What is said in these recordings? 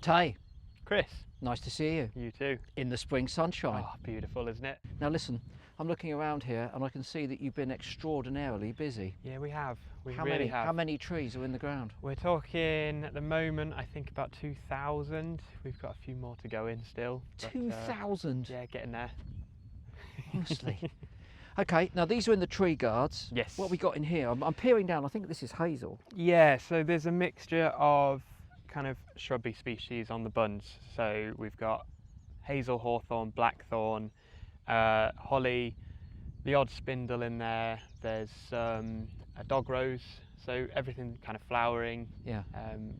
Tay, Chris, nice to see you you too. in the spring sunshine. Oh, beautiful, isn't it? Now listen, I'm looking around here and I can see that you've been extraordinarily busy. Yeah, we have. We How really many? have. How many trees are in the ground? We're talking at the moment, I think about 2,000. We've got a few more to go in still. but, 2,000? Yeah, getting there. Honestly. Okay, now these are in the tree guards. Yes. What have we got in here? I'm peering down. I think this is hazel. Yeah, so there's a mixture of kind of shrubby species on the bunds. So we've got hazel, hawthorn, blackthorn, holly, the odd spindle in there. There's a dog rose, so everything kind of flowering, Yeah.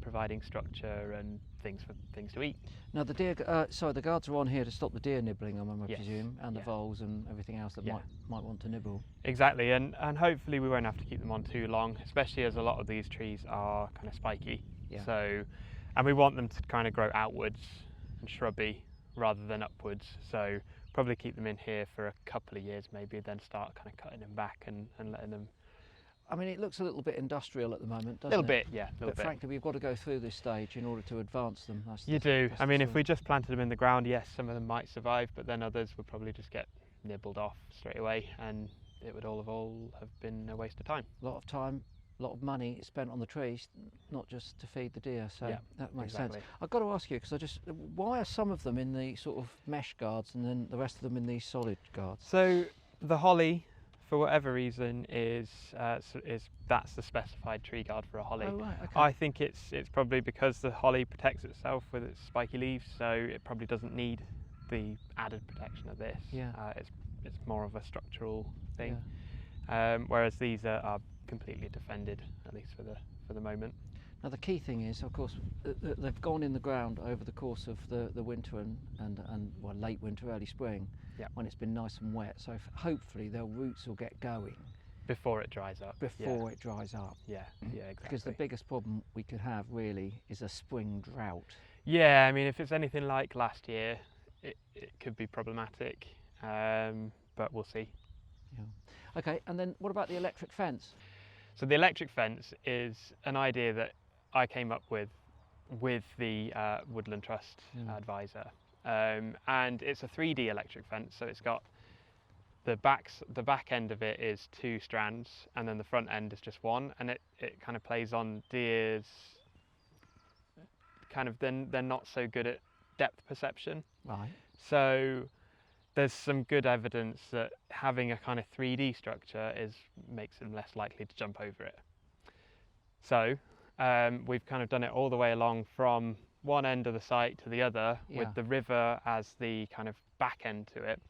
providing structure and things for things to eat. Now the deer, the guards are on here to stop the deer nibbling, I Yes. presume, and the Yeah. voles and everything else that Yeah. might want to nibble. Exactly, and hopefully we won't have to keep them on too long, especially as a lot of these trees are kind of spiky. Yeah. So, and we want them to kind of grow outwards and shrubby rather than upwards. So probably keep them in here for a couple of years maybe, then start kind of cutting them back and letting them. I mean, it looks a little bit industrial at the moment, doesn't A little it? bit, yeah, a little But bit. frankly, we've got to go through this stage in order to advance them. You do. that's I mean, the if truth. we just planted them in the ground, yes, some of them might survive, but then others would probably just get nibbled off straight away, and it would all have been a waste of time. A lot of time, a lot of money is spent on the trees, not just to feed the deer. So Yeah, that makes exactly. sense. I've got to ask you, because why are some of them in the sort of mesh guards and then the rest of them in these solid guards? So the holly, for whatever reason, is that's the specified tree guard for a holly. Oh right, okay. I think it's probably because the holly protects itself with its spiky leaves, so it probably doesn't need the added protection of this. Yeah. It's more of a structural thing, Yeah. whereas these are completely defended, at least for the moment. Now the key thing is, of course, they've gone in the ground over the course of the winter and well, late winter, early spring, Yeah. when it's been nice and wet. So hopefully their roots will get going Before it dries up. before it dries up. Yeah, yeah, exactly. Because the biggest problem we could have really is a spring drought. Yeah, I mean, if it's anything like last year, it could be problematic, but we'll see. Yeah. Okay, and then what about the electric fence? So the electric fence is an idea that I came up with the Woodland Trust advisor, and it's a 3D electric fence. So it's got the back end of it is 2 strands, and then the front end is just 1, and it kind of plays on deer's kind of they're not so good at depth perception. Right. So there's some good evidence that having a kind of 3D structure makes them less likely to jump over it. So we've kind of done it all the way along from one end of the site to the other, with the river as the kind of back end to it,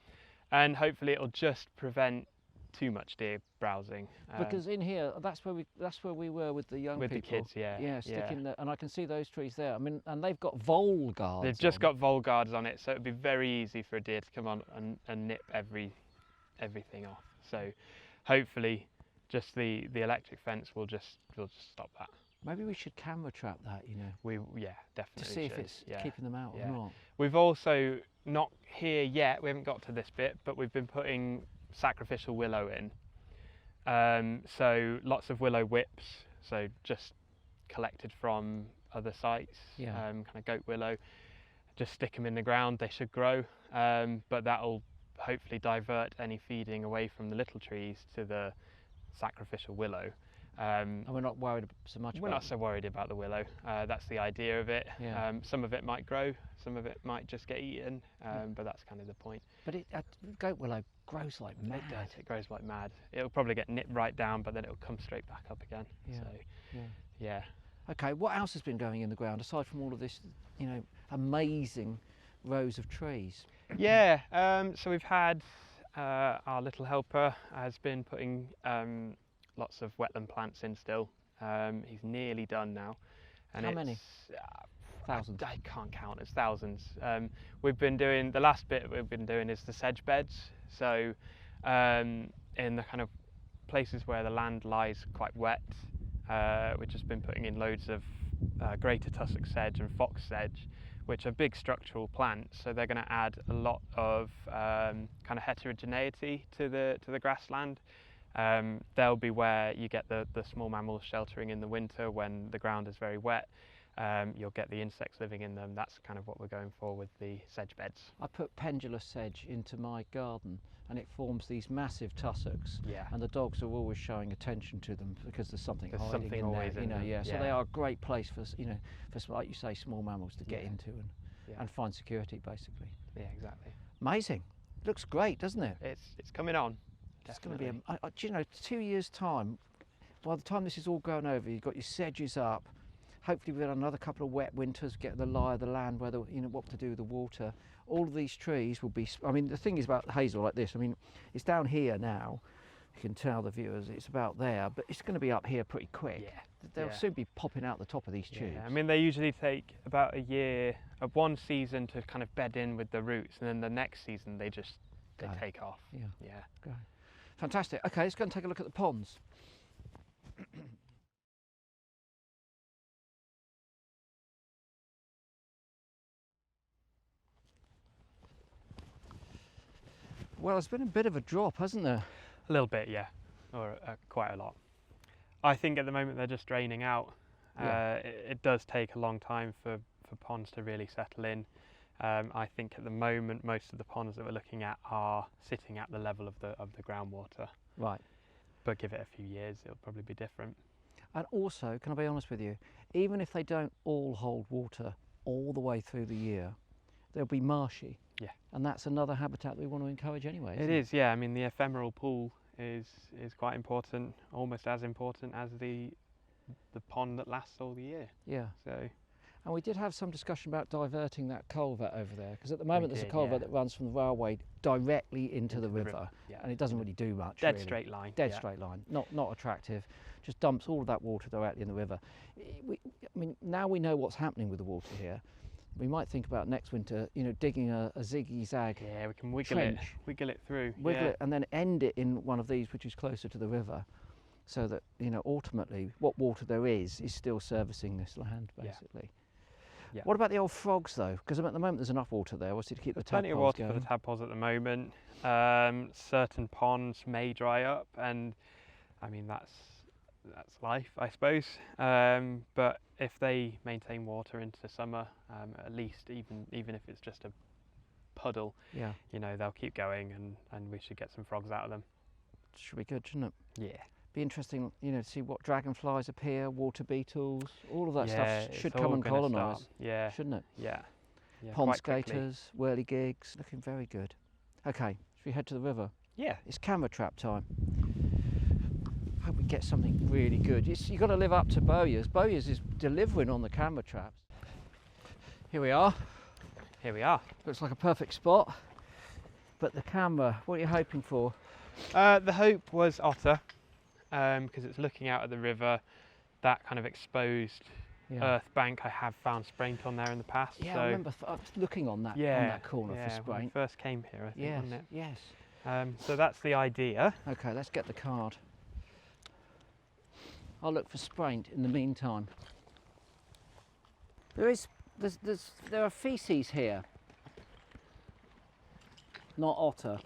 and hopefully it'll just prevent too much deer browsing. Because in here, that's where we were with the young with people. the kids, yeah. Yeah, sticking and I can see those trees there. I mean, and they've got vole guards. They've just on. got vole guards on it, so it'd be very easy for a deer to come on and nip everything off. So hopefully just the electric fence will just stop that. Maybe we should camera trap that, you know. Yeah, definitely To see should. if it's Yeah. keeping them out Yeah. or not. We've also, not here yet, we haven't got to this bit, but we've been putting sacrificial willow in. So lots of willow whips, so just collected from other sites, Yeah. kind of goat willow. Just stick them in the ground, they should grow, but that'll hopefully divert any feeding away from the little trees to the sacrificial willow. And we're not worried so much We're about not so worried about the willow. That's the idea of it. Yeah. Some of it might grow, some of it might just get eaten, but that's kind of the point. But goat willow grows like mad. It does, it grows like mad. It'll probably get nipped right down, but then it'll come straight back up again. Yeah. So, Yeah. yeah. Okay, what else has been going in the ground aside from all of this, you know, amazing rows of trees? Yeah, so we've had our little helper has been putting lots of wetland plants in still. He's nearly done now. And How many? Thousands. I can't count, it's thousands. We've been doing, the last bit we've been doing is the sedge beds. So in the kind of places where the land lies quite wet, we've just been putting in loads of greater tussock sedge and fox sedge, which are big structural plants, so they're going to add a lot of kind of heterogeneity to the grassland. They'll be where you get the small mammals sheltering in the winter when the ground is very wet. you'll get the insects living in them. That's kind of what we're going for with the sedge beds. I put pendulous sedge into my garden and it forms these massive tussocks, Yeah. and the dogs are always showing attention to them because there's something There's hiding something in always there, in them. So they are a great place for, for, like you say, small mammals to get into and find security, basically. Yeah, exactly. Amazing. Looks great, doesn't it? It's coming on. It's going to be, do you know, 2 years' time, by the time this is all going over, you've got your sedges up. Hopefully we've had another couple of wet winters, get the lie of the land, whether, what to do with the water. All of these trees will be, I mean, the thing is about hazel like this, I mean, it's down here now. You can tell the viewers it's about there, but it's going to be up here pretty quick. Yeah. They'll soon be popping out the top of these tubes. Yeah, I mean, they usually take about a year, one season to kind of bed in with the roots, and then the next season they take off. Yeah. Yeah. Go. Fantastic. Okay, let's go and take a look at the ponds. Well, there's been a bit of a drop, hasn't there? A little bit, yeah, or quite a lot. I think at the moment they're just draining out. Yeah. It does take a long time for ponds to really settle in. I think at the moment most of the ponds that we're looking at are sitting at the level of the groundwater. Right. But give it a few years, it'll probably be different. And also, can I be honest with you, even if they don't all hold water all the way through the year, they'll be marshy. Yeah. And that's another habitat that we want to encourage anyway. It is, yeah. I mean, the ephemeral pool is quite important, almost as important as the pond that lasts all the year. Yeah. So. And we did have some discussion about diverting that culvert over there, because at the moment there's a culvert that runs from the railway directly into the river, and it doesn't really do much. Dead straight line. Dead straight line. Not attractive. Just dumps all of that water directly in the river. I mean, now we know what's happening with the water here. We might think about next winter, digging a ziggy-zag. Yeah, we can wiggle it through. Wiggle it and then end it in one of these which is closer to the river, so that ultimately what water there is still servicing this land basically. Yeah. What about the old frogs though? Because at the moment there's enough water there, obviously, to keep the tadpoles going. Plenty of water for the tadpoles at the moment. Certain ponds may dry up, and I mean that's life, I suppose. But if they maintain water into summer, at least even if it's just a puddle, they'll keep going, and we should get some frogs out of them. Should be good, shouldn't it? Yeah. Be interesting, to see what dragonflies appear, water beetles, all of that stuff should come and colonise. Yeah. Shouldn't it? Yeah. Pond skaters, whirligigs, looking very good. Okay, should we head to the river? Yeah. It's camera trap time. Hope we get something really good. You've got to live up to Bowyer's. Bowyer's is delivering on the camera traps. Here we are. Here we are. Looks like a perfect spot. But the camera, what are you hoping for? The hope was otter, because it's looking out at the river, that kind of exposed earth bank. I have found spraint on there in the past. Yeah, so I remember I was looking on that corner for spraint. When we first came here, I think, wasn't it? Yes. So that's the idea. Okay, let's get the card. I'll look for spraint in the meantime. There are feces here. Not otter.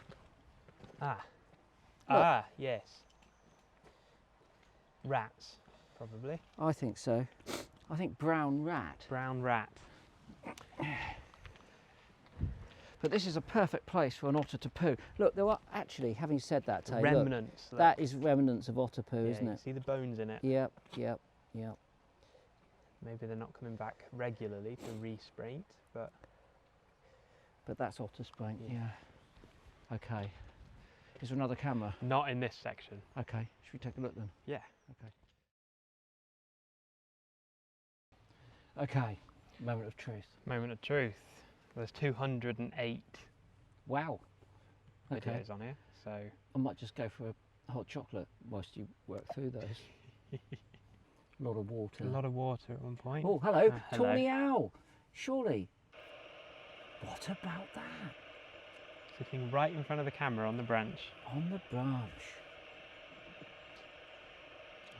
Yes. Rats, probably. I think so. I think brown rat. Brown rat. But this is a perfect place for an otter to poo. Look, there are actually, having said that, Tay, remnants. Look, that is remnants of otter poo, isn't it? See the bones in it? Yep. Maybe they're not coming back regularly to re-spraint, but that's otter spraint, yeah. Okay. Is there another camera? Not in this section. Okay, should we take a look then? Yeah. Okay, moment of truth. Moment of truth. There's 208 wow. videos on here, so I might just go for a hot chocolate whilst you work through those. A lot of water. A lot of water at one point. Oh, hello. Hello. Tawny owl. Surely. What about that? Sitting right in front of the camera on the branch. On the branch.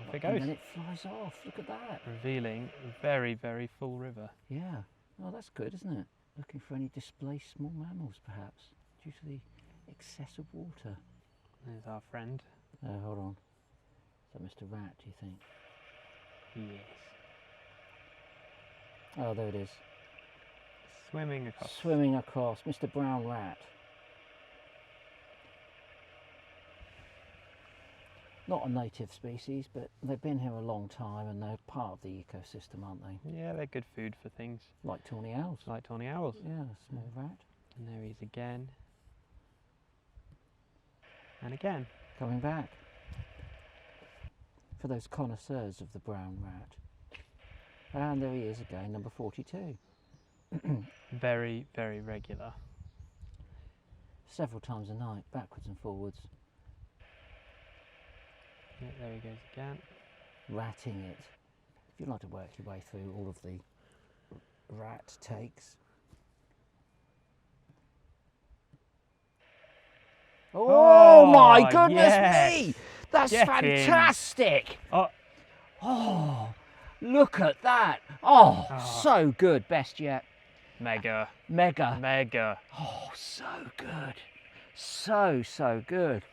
Off it goes. And then it flies off. Look at that. Revealing a very, very full river. Yeah. Oh, that's good, isn't it? Looking for any displaced small mammals, perhaps, due to the excess of water. There's our friend. Hold on. Is that Mr. Rat, do you think? Yes. Oh, there it is. Swimming across. Swimming across, Mr. Brown Rat. Not a native species, but they've been here a long time and they're part of the ecosystem, aren't they? Yeah, they're good food for things. Like tawny owls. Like tawny owls. Yeah, small rat. And there he is again. And again. Coming back. For those connoisseurs of the brown rat. And there he is again, number 42. Very, very regular. Several times a night, backwards and forwards. Yeah, there he goes again. Ratting it. If you'd like to work your way through all of the rat takes. Oh my goodness yes. me! That's Get fantastic! Oh. Oh, look at that! Oh, so good. Best yet. Mega. Mega. Mega. Oh, so good. So good.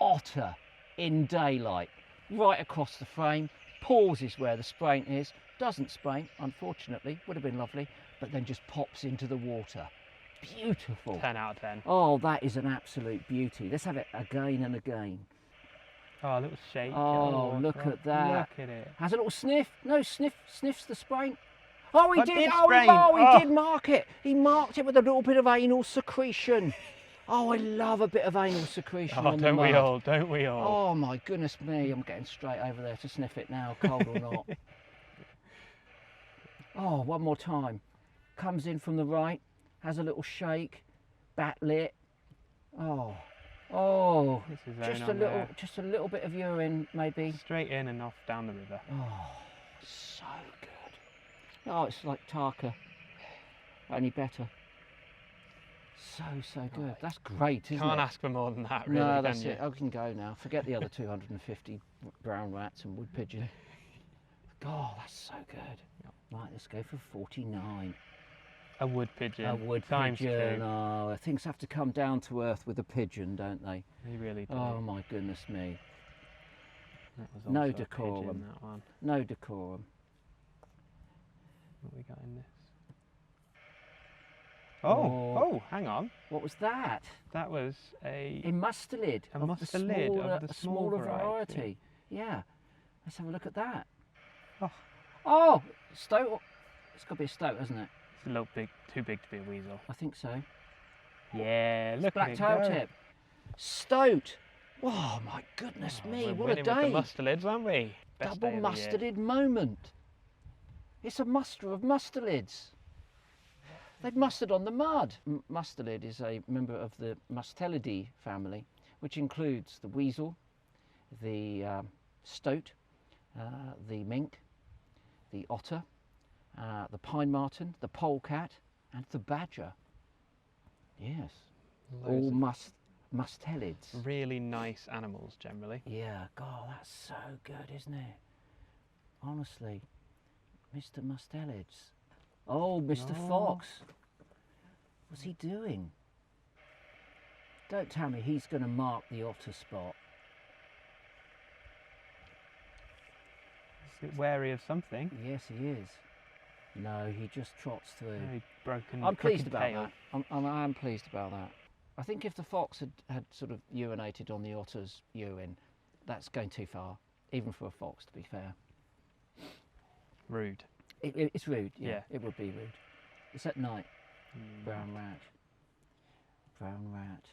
Otter in daylight. Right across the frame. Pauses where the spraint is. Doesn't spraint, unfortunately. Would have been lovely. But then just pops into the water. Beautiful. 10 out of 10. Oh, that is an absolute beauty. Let's have it again and again. Oh, a little shake. Oh, look at that. Look at it. Has a little sniff. No, sniffs the spraint. Oh, he But did. did Oh, spraint. he did mark it. He marked it with a little bit of anal secretion. Oh, I love a bit of anal secretion on the don't we mud. all? Don't we all? Oh my goodness me, I'm getting straight over there to sniff it now, cold or not. Oh, one more time. Comes in from the right, has a little shake, backlit. Oh, This is just a little bit of urine maybe. Straight in and off down the river. Oh, so good. Oh, it's like Tarka, only better. So good. That's great, isn't it? Can't ask for more than that, really. No, that's can you? it. I can go now. Forget the other 250 brown rats and wood pigeon. God, that's so good. Right, let's go for 49. A wood pigeon. A wood Times pigeon. 2. Oh, things have to come down to earth with a pigeon, don't they? They really do. Oh my goodness me. That was No also a decorum. pigeon, that one. No decorum. What we got in this? Oh, hang on. What was that? That was a mustelid. A of the mustelid smaller, of the small variety. Yeah. Let's have a look at that. Oh. Oh, stoat. It's got to be a stoat, hasn't it? It's a little big, too big to be a weasel. I think so. Yeah, look Black at it tail go. tip. Stoat. Oh my goodness me, We're what a winning day. with the mustelids, aren't we? Best Double day of the year. mustelid moment. It's a muster of mustelids. They've mustered on the mud. Mustelid is a member of the Mustelidae family, which includes the weasel, the stoat, the mink, the otter, the pine marten, the polecat, and the badger. Yes, Loads all of mustelids. really nice animals, generally. Yeah, God, that's so good, isn't it? Honestly, Mr. Mustelids. Oh, Mr. Fox. What's he doing? Don't tell me he's going to mark the otter spot. Is it wary of something? Yes, he is. No, he just trots through. Very broken. I'm pleased crooked about tail. that. I am pleased about that. I think if the fox had sort of urinated on the otter's urine, that's going too far, even for a fox, to be fair. Rude. It's rude, yeah, Yeah. it would be rude. It's at night. Brown rat. Brown rat.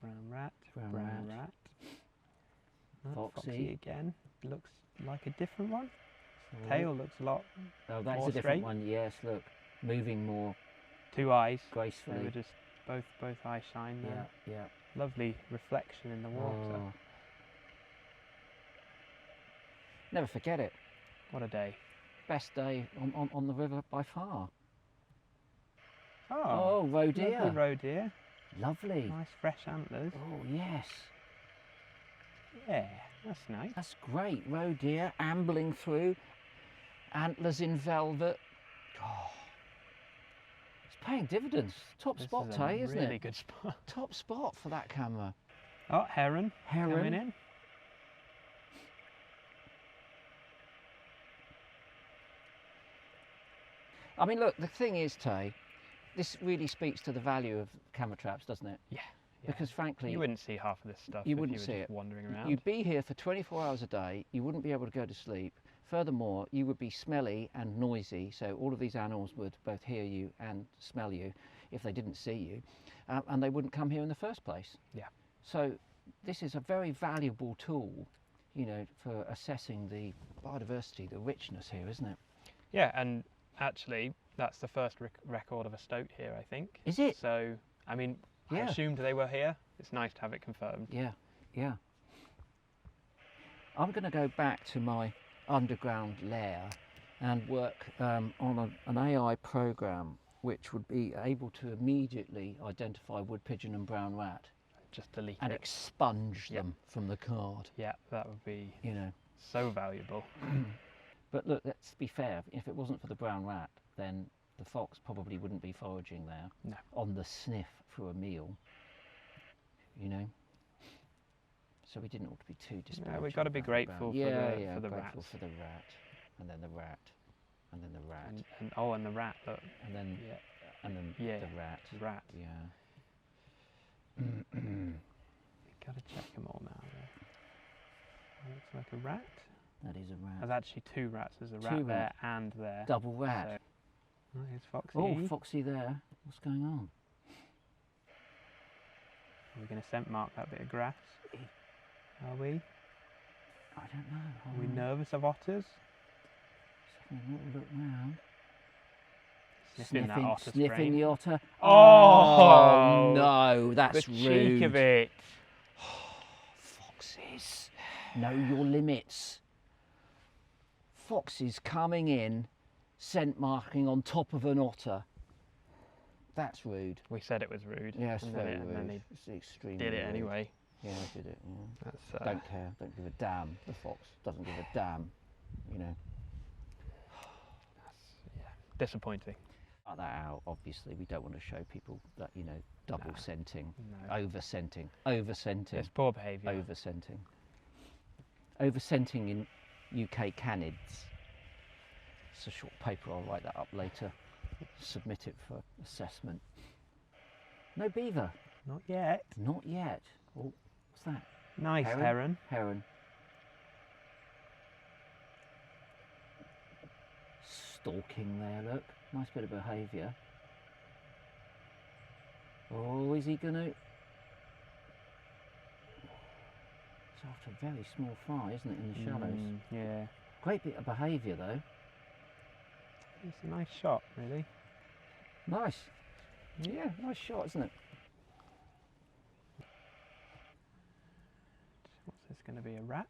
Brown rat. Brown Brown rat. rat. Oh, Foxy. again. Looks like a different one. So- Tail looks a lot. Oh, that's more a different straight. one. Yes, look, moving more 2 eyes. They gracefully. were just both eyes shine there. Yeah. Lovely reflection in the water. Oh. Never forget it. What a day. Best day on the river by far. Oh, roe deer. lovely roe deer. Lovely. Nice fresh antlers. Oh yes, Yeah, that's nice. that's great. Roe deer ambling through, antlers in velvet. Oh, it's paying dividends. Top This spot, is Tay, a isn't really it? good spot. Top spot for that camera. Oh, heron. Coming Heron. in. I mean, look, the thing is, Tay, this really speaks to the value of camera traps, doesn't it? Yeah. Because frankly, you wouldn't see half of this stuff you if wouldn't you were see just it. wandering around. You'd be here for 24 hours a day, you wouldn't be able to go to sleep. Furthermore, you would be smelly and noisy, so all of these animals would both hear you and smell you if they didn't see you, and they wouldn't come here in the first place. Yeah. So this is a very valuable tool, you know, for assessing the biodiversity, the richness here, isn't it? Yeah, and actually, that's the first record of a stoat here, I think. Is it? So, I mean, I Yeah. assumed they were here. It's nice to have it confirmed. Yeah, yeah. I'm going to go back to my underground lair and work on an AI program which would be able to immediately identify wood pigeon and brown rat Just delete and it. expunge Yep. them from the card, Yeah, that would be you know. so valuable. But look, let's be fair, if it wasn't for the brown rat, then the fox probably wouldn't be foraging there No. on the sniff for a meal, you know. So we didn't want to be too disparaging. Yeah, we've got to be about the grateful brown- for yeah, the yeah, for the grateful rats. for the rat, and then the rat, and then the rat, And the rat. Look. and then Yeah. and then Yeah. the rat. Rat. Yeah. Got to check them all now. Though. Looks like a rat. That is a rat. There's actually two rats. There's a Two rat there rats. and there. Double rat. So, oh, here's Foxy. Oh, Foxy there. What's going on? We're going to scent mark that bit of grass. Are we? I don't know. Are we nervous of otters? Just having a little look round. Sniffing that otter sniffing strain. the otter. Oh, no, that's the rude. cheek of it. Foxes, know your limits. Foxes coming in, scent marking on top of an otter. That's rude. We said it was rude. Yeah, it's and very then rude. And then he It's extremely did it rude. anyway. Yeah, I did it. Yeah. That's Don't care. Don't give a damn. The fox doesn't give a damn. You know. disappointing. Cut that out. Obviously, we don't want to show people that, you know, double No. scenting, No. over scenting, over scenting, It's poor behaviour. over scenting, over scenting in UK canids. It's a short paper. I'll write that up later. Submit it for assessment. No beaver. Not yet. Not yet. Oh, what's that? Nice Heron? heron. Heron. Stalking there, look. Nice bit of behaviour. Oh, is he going to... It's after a very small fry, isn't it, in the shallows? Yeah. Great bit of behaviour, though. It's a nice shot, really. Nice. Yeah, nice shot, isn't it? What's this going to be, a rat?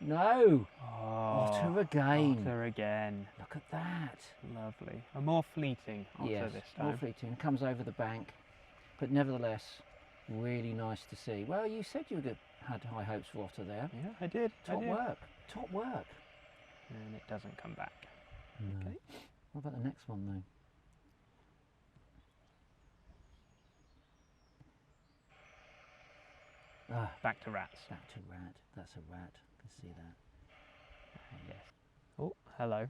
No! Oh, Otter again. Otter again. Look at that. Lovely. A more fleeting otter Yes, this more time. fleeting. Comes over the bank, but nevertheless, really nice to see. Well, you said you had high hopes for otter there. Yeah, I did. Top I did. work. Top work. And it doesn't come back. No. Okay. What about the next one, though? Ah, Back to rats. back to rat. That's a rat. I can see that. Yes. Oh, hello.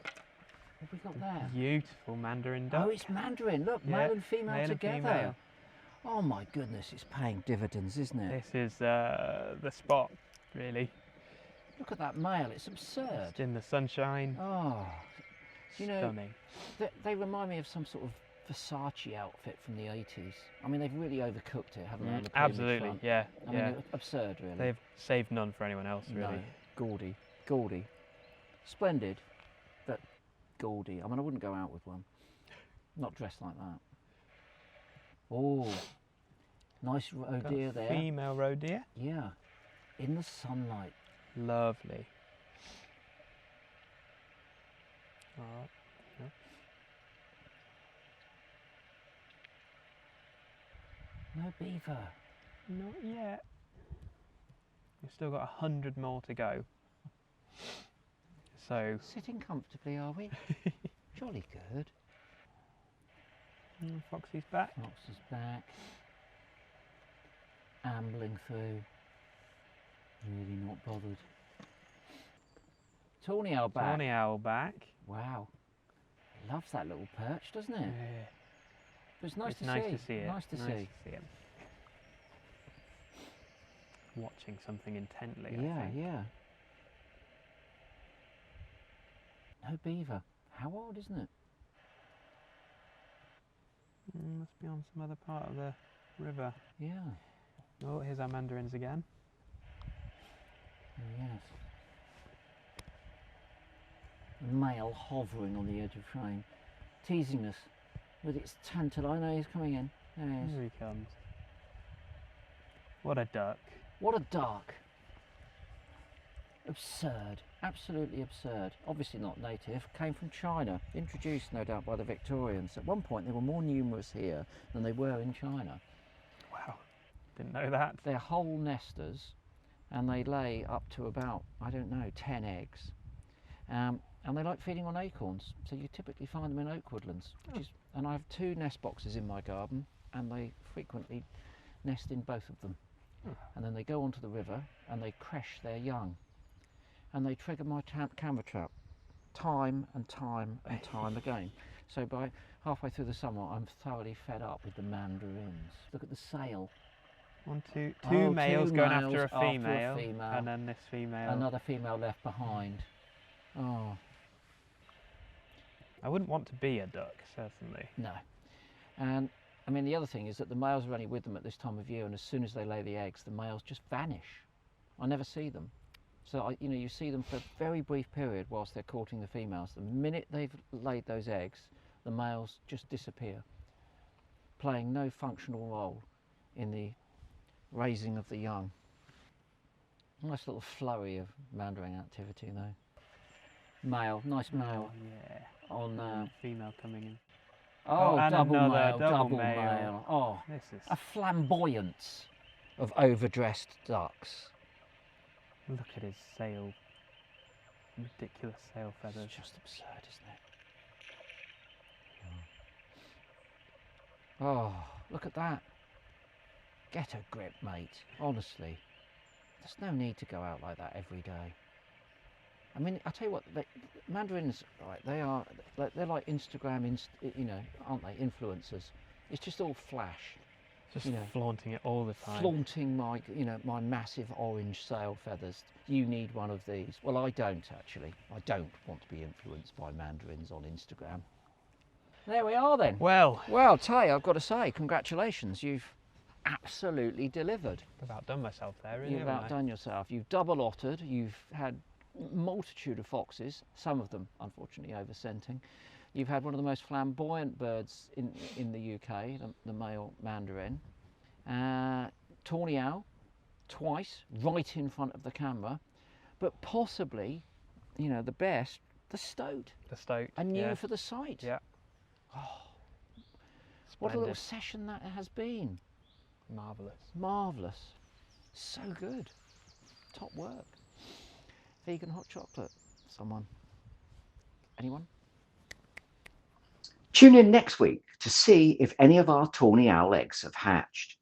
What have we got there? Beautiful mandarin duck. Oh, it's mandarin. Look, Yeah, male and female male and together. female. Oh my goodness, it's paying dividends, isn't it? This is the spot, really. Look at that male. It's absurd. Just in the sunshine. Oh, you know, Stunning. they remind me of some sort of Versace outfit from the 80s. I mean, they've really overcooked it, haven't they? on the plumage Absolutely, front? yeah. I yeah. mean, absurd, really. They've saved none for anyone else, really. No, gaudy, gaudy. Splendid, but gaudy. I mean, I wouldn't go out with one. Not dressed like that. Oh, nice roe Got deer a there. Female roe deer. Yeah, in the sunlight. Lovely. Oh, no. No beaver. Not yet. We've still got 100 more to go. So, Sitting comfortably, are we? Jolly good. Foxy's back. Fox is back. Ambling through. Really not bothered. Tawny owl back. Tawny owl back. Wow. Loves that little perch, doesn't it? Yeah. But it's nice It's to nice see. to see it. Nice to see. it. Watching something intently, Yeah, I think. yeah. No beaver. How odd, isn't it? Must be on some other part of the river. Yeah. Oh, here's our mandarins again. Oh, yes. A male hovering on the edge of frame, teasing us with its tantal. I know he's coming in. There he is. Here he comes. What a duck. What a duck. Absurd. Absolutely absurd. Obviously not native. Came from China. Introduced, no doubt, by the Victorians. At one point, they were more numerous here than they were in China. Wow. Didn't know that. They're whole nesters, and they lay up to about, I don't know, 10 eggs. And they like feeding on acorns, so you typically find them in oak woodlands. And I have 2 nest boxes in my garden, and they frequently nest in both of them. And then they go onto the river and they crash their young, and they trigger my camera trap time and time and time again. So by halfway through the summer, I'm thoroughly fed up with the mandarins. Look at the sail. Two males going males after a female, female, and then this female. another female left behind. Oh I wouldn't want to be a duck, certainly. no. And I mean, the other thing is that the males are only with them at this time of year, and as soon as they lay the eggs, the males just vanish. I never see them. So you see them for a very brief period whilst they're courting the females. The minute they've laid those eggs, the males just disappear, playing no functional role in the raising of the young. Nice little flurry of mandarin activity though. Male, nice male. Oh, yeah. On female coming in. oh, and double another male, double male. male. Oh, This is. a flamboyance of overdressed ducks. Look at his sail. Ridiculous sail feathers. It's just absurd, isn't it? Oh, look at that. Get a grip, mate. Honestly, there's no need to go out like that every day. I mean, I tell you what, mandarins, right? They're like Instagram, aren't they? Influencers. It's just all flash. Just flaunting it all the time. Flaunting my massive orange sail feathers. You need one of these. Well, I don't actually. I don't want to be influenced by mandarins on Instagram. There we are then. Well, Tay, I've got to say, congratulations. You've absolutely delivered. I've outdone myself there, really. You've haven't I? outdone yourself. You've double ottered. You've had multitude of foxes, some of them unfortunately over-scenting. You've had one of the most flamboyant birds in the UK, the male mandarin. Tawny owl, twice, right in front of the camera. But possibly, the best, the stoat. The stoat. And new yeah. for the site. Yeah. Oh, what a little session that has been. Marvellous. Marvellous. So good. Top work. Vegan hot chocolate. Someone. Anyone? Tune in next week to see if any of our tawny owl eggs have hatched.